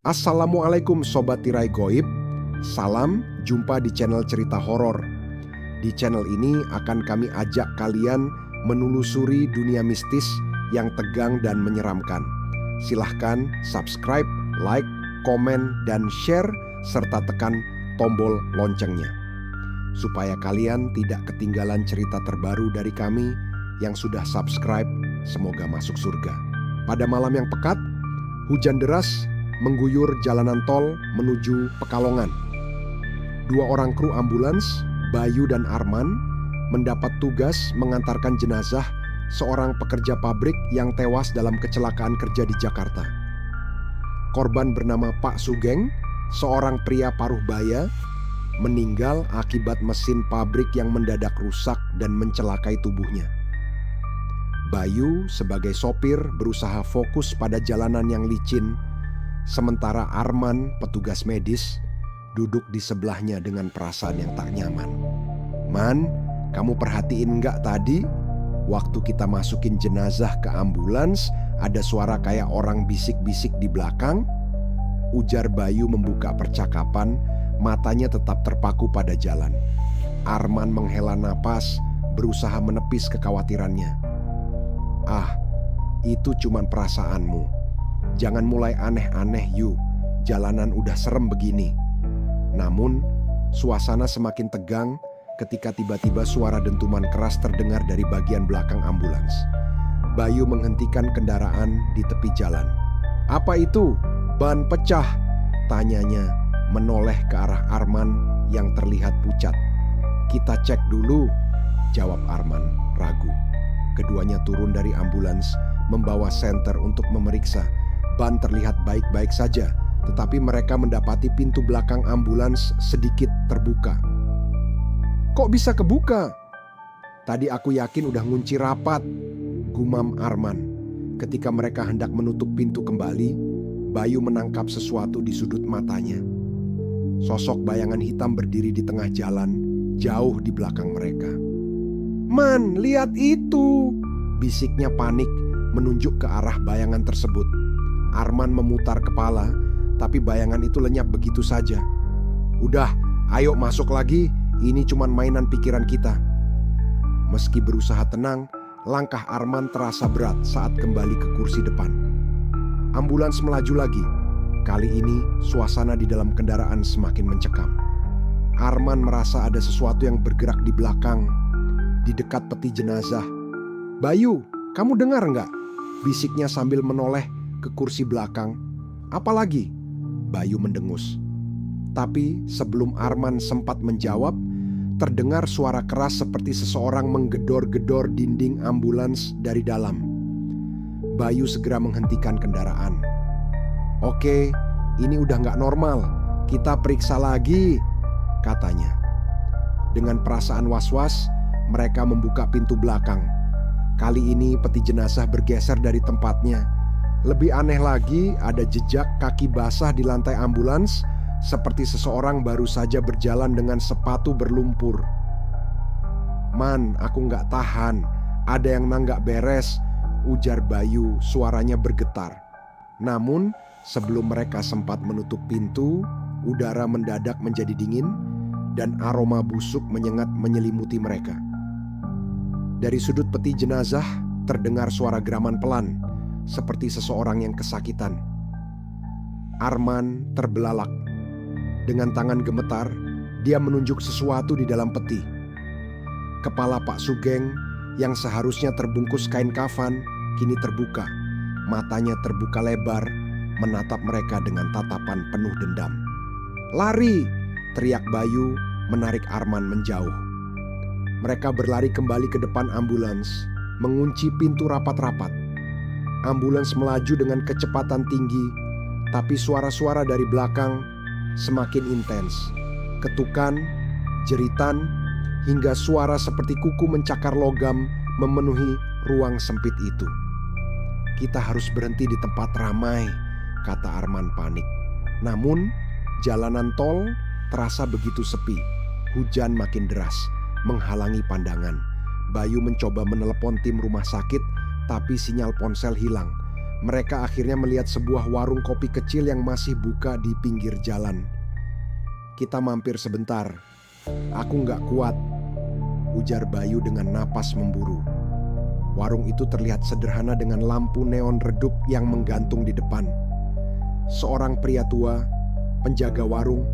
Assalamualaikum Sobat Tirai Goib. Salam jumpa di channel cerita horor. Di channel ini akan kami ajak kalian menelusuri dunia mistis yang tegang dan menyeramkan. Silahkan subscribe, like, komen, dan share serta tekan tombol loncengnya supaya kalian tidak ketinggalan cerita terbaru dari kami. Yang sudah subscribe semoga masuk surga. Pada malam yang pekat, hujan deras mengguyur jalanan tol menuju Pekalongan. Dua orang kru ambulans, Bayu dan Arman, mendapat tugas mengantarkan jenazah seorang pekerja pabrik yang tewas dalam kecelakaan kerja di Jakarta. Korban bernama Pak Sugeng, seorang pria paruh baya, meninggal akibat mesin pabrik yang mendadak rusak dan mencelakai tubuhnya. Bayu sebagai sopir berusaha fokus pada jalanan yang licin, sementara Arman, petugas medis, duduk di sebelahnya dengan perasaan yang tak nyaman. Man, kamu perhatiin nggak tadi? Waktu kita masukin jenazah ke ambulans, ada suara kayak orang bisik-bisik di belakang? Ujar Bayu membuka percakapan, matanya tetap terpaku pada jalan. Arman menghela napas, berusaha menepis kekhawatirannya. Ah, itu cuman perasaanmu. Jangan mulai aneh-aneh Yu, jalanan udah serem begini. Namun, suasana semakin tegang ketika tiba-tiba suara dentuman keras terdengar dari bagian belakang ambulans. Bayu menghentikan kendaraan di tepi jalan. "Apa itu? Ban pecah?" tanyanya, menoleh ke arah Arman yang terlihat pucat. "Kita cek dulu," jawab Arman ragu. Keduanya turun dari ambulans, membawa senter untuk memeriksa. Ban terlihat baik-baik saja, tetapi mereka mendapati pintu belakang ambulans sedikit terbuka. "Kok bisa kebuka?" "Tadi aku yakin udah ngunci rapat," gumam Arman. Ketika mereka hendak menutup pintu kembali, Bayu menangkap sesuatu di sudut matanya. Sosok bayangan hitam berdiri di tengah jalan, jauh di belakang mereka. "Man, lihat itu!" bisiknya panik menunjuk ke arah bayangan tersebut. Arman memutar kepala, tapi bayangan itu lenyap begitu saja. "Udah, ayo masuk lagi, ini cuma mainan pikiran kita." Meski berusaha tenang, langkah Arman terasa berat saat kembali ke kursi depan. Ambulans melaju lagi. Kali ini suasana di dalam kendaraan semakin mencekam. Arman merasa ada sesuatu yang bergerak di belakang, di dekat peti jenazah. "Bayu, kamu dengar nggak?" bisiknya sambil menoleh ke kursi belakang. "Apalagi?" Bayu mendengus. Tapi sebelum Arman sempat menjawab, terdengar suara keras seperti seseorang menggedor-gedor dinding ambulans dari dalam. Bayu segera menghentikan kendaraan. "Oke, ini udah nggak normal. Kita periksa lagi," katanya. Dengan perasaan was-was, mereka membuka pintu belakang. Kali ini peti jenazah bergeser dari tempatnya. Lebih aneh lagi, ada jejak kaki basah di lantai ambulans, seperti seseorang baru saja berjalan dengan sepatu berlumpur. "Man, aku nggak tahan. Ada yang nggak beres," ujar Bayu, suaranya bergetar. Namun, sebelum mereka sempat menutup pintu, udara mendadak menjadi dingin dan aroma busuk menyengat menyelimuti mereka. Dari sudut peti jenazah terdengar suara geraman pelan, seperti seseorang yang kesakitan. Arman terbelalak. Dengan tangan gemetar, dia menunjuk sesuatu di dalam peti. Kepala Pak Sugeng yang seharusnya terbungkus kain kafan kini terbuka. Matanya terbuka lebar, menatap mereka dengan tatapan penuh dendam. "Lari!" teriak Bayu, menarik Arman menjauh. Mereka berlari kembali ke depan ambulans, mengunci pintu rapat-rapat. Ambulans melaju dengan kecepatan tinggi, tapi suara-suara dari belakang semakin intens. Ketukan, jeritan, hingga suara seperti kuku mencakar logam memenuhi ruang sempit itu. "Kita harus berhenti di tempat ramai," kata Arman panik. Namun, jalanan tol terasa begitu sepi. Hujan makin deras, menghalangi pandangan. Bayu mencoba menelepon tim rumah sakit, tapi sinyal ponsel hilang. mereka akhirnya melihat sebuah warung kopi kecil yang masih buka di pinggir jalan. "Kita mampir sebentar. Aku nggak kuat," ujar Bayu dengan napas memburu. Warung itu terlihat sederhana dengan lampu neon redup yang menggantung di depan. Seorang pria tua, penjaga warung,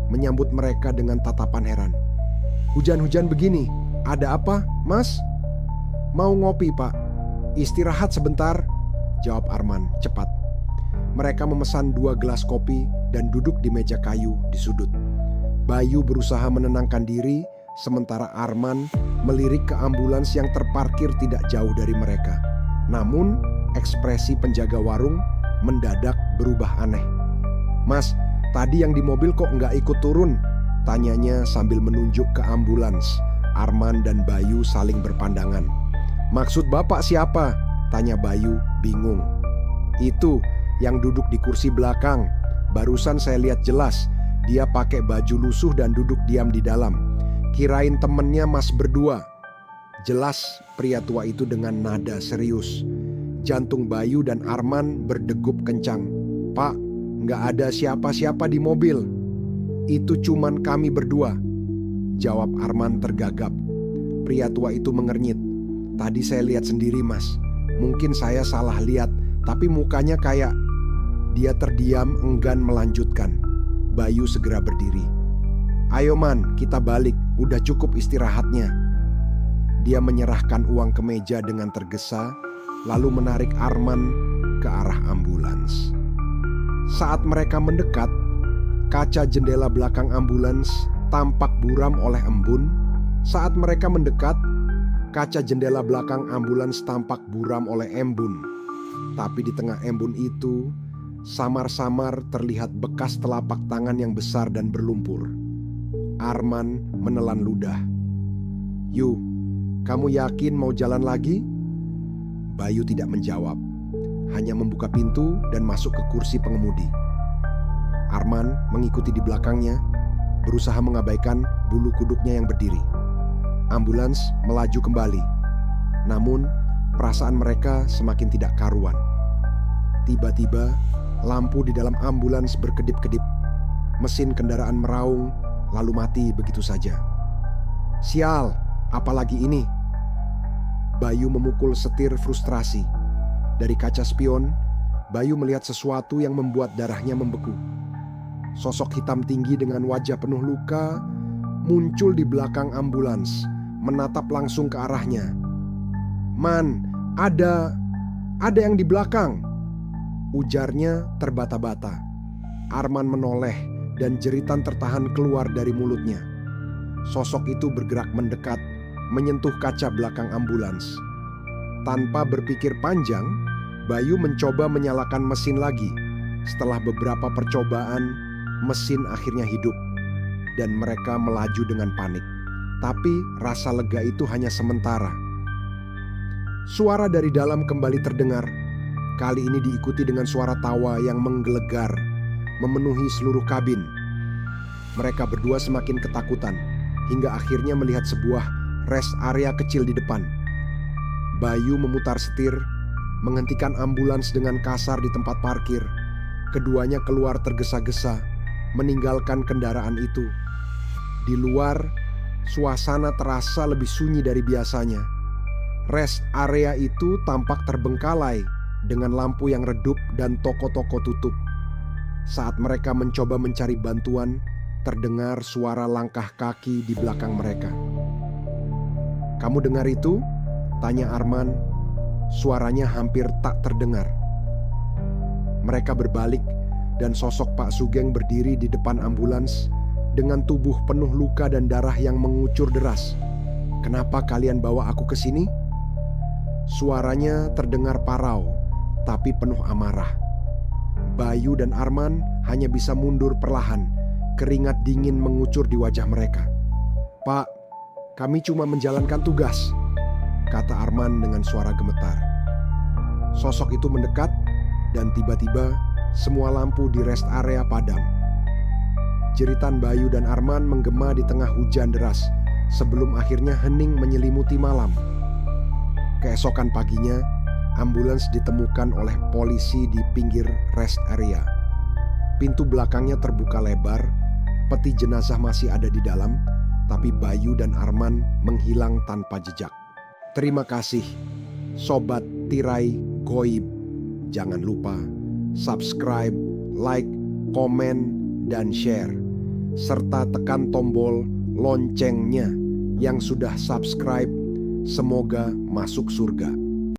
menyambut mereka dengan tatapan heran. "Hujan-hujan begini, ada apa, Mas?" "Mau ngopi, Pak. Istirahat sebentar," jawab Arman cepat. Mereka memesan 2 gelas kopi dan duduk di meja kayu di sudut. Bayu berusaha menenangkan diri, sementara Arman melirik ke ambulans yang terparkir tidak jauh dari mereka. Namun, ekspresi penjaga warung mendadak berubah aneh. "Mas, tadi yang di mobil kok nggak ikut turun?" tanyanya sambil menunjuk ke ambulans. Arman dan Bayu saling berpandangan. "Maksud Bapak siapa?" tanya Bayu bingung. "Itu yang duduk di kursi belakang. Barusan saya lihat jelas. Dia pakai baju lusuh dan duduk diam di dalam. Kirain temennya Mas berdua." Jelas pria tua itu dengan nada serius. Jantung Bayu dan Arman berdegup kencang. "Pak, nggak ada siapa-siapa di mobil. Itu cuman kami berdua," jawab Arman tergagap. Pria tua itu mengernyit. "Tadi saya lihat sendiri, Mas. Mungkin saya salah lihat, tapi mukanya kayak..." Dia terdiam enggan melanjutkan. Bayu segera berdiri. "Ayo Man, kita balik. Udah cukup istirahatnya." Dia menyerahkan uang ke meja dengan tergesa, lalu menarik Arman ke arah ambulans. Saat mereka mendekat, kaca jendela belakang ambulans tampak buram oleh embun. Saat mereka mendekat, kaca jendela belakang ambulans tampak buram oleh embun. Tapi di tengah embun itu, samar-samar terlihat bekas telapak tangan yang besar dan berlumpur. Arman menelan ludah. "Yu, kamu yakin mau jalan lagi?" Bayu tidak menjawab, hanya membuka pintu dan masuk ke kursi pengemudi. Arman mengikuti di belakangnya, berusaha mengabaikan bulu kuduknya yang berdiri. Ambulans melaju kembali, namun perasaan mereka semakin tidak karuan. Tiba-tiba, lampu di dalam ambulans berkedip-kedip. Mesin kendaraan meraung, lalu mati begitu saja. "Sial, apalagi ini?" Bayu memukul setir frustrasi. Dari kaca spion, Bayu melihat sesuatu yang membuat darahnya membeku. Sosok hitam tinggi dengan wajah penuh luka muncul di belakang ambulans, menatap langsung ke arahnya. "Man, ada yang di belakang," ujarnya terbata-bata. Arman menoleh dan jeritan tertahan keluar dari mulutnya. Sosok itu bergerak mendekat, menyentuh kaca belakang ambulans. Tanpa berpikir panjang, Bayu mencoba menyalakan mesin lagi. Setelah beberapa percobaan, mesin akhirnya hidup dan mereka melaju dengan panik. Tapi rasa lega itu hanya sementara. Suara dari dalam kembali terdengar. Kali ini diikuti dengan suara tawa yang menggelegar, memenuhi seluruh kabin. Mereka berdua semakin ketakutan, hingga akhirnya melihat sebuah rest area kecil di depan. Bayu memutar setir, menghentikan ambulans dengan kasar di tempat parkir. Keduanya keluar tergesa-gesa, meninggalkan kendaraan itu. Di luar, suasana terasa lebih sunyi dari biasanya. Rest area itu tampak terbengkalai dengan lampu yang redup dan toko-toko tutup. Saat mereka mencoba mencari bantuan, terdengar suara langkah kaki di belakang mereka. "Kamu dengar itu?" tanya Arman. Suaranya hampir tak terdengar. Mereka berbalik dan sosok Pak Sugeng berdiri di depan ambulans dengan tubuh penuh luka dan darah yang mengucur deras. "Kenapa kalian bawa aku ke sini?" Suaranya terdengar parau, tapi penuh amarah. Bayu dan Arman hanya bisa mundur perlahan, keringat dingin mengucur di wajah mereka. "Pak, kami cuma menjalankan tugas," kata Arman dengan suara gemetar. Sosok itu mendekat dan tiba-tiba semua lampu di rest area padam. Jeritan Bayu dan Arman menggema di tengah hujan deras sebelum akhirnya hening menyelimuti malam. Keesokan paginya, Ambulans ditemukan oleh polisi di pinggir rest area. Pintu belakangnya terbuka lebar, peti jenazah masih ada di dalam, tapi Bayu dan Arman menghilang tanpa jejak. Terima kasih, Sobat Tirai Goib. Jangan lupa subscribe, like, komen, dan share. Serta tekan tombol loncengnya. Yang sudah subscribe, semoga masuk surga.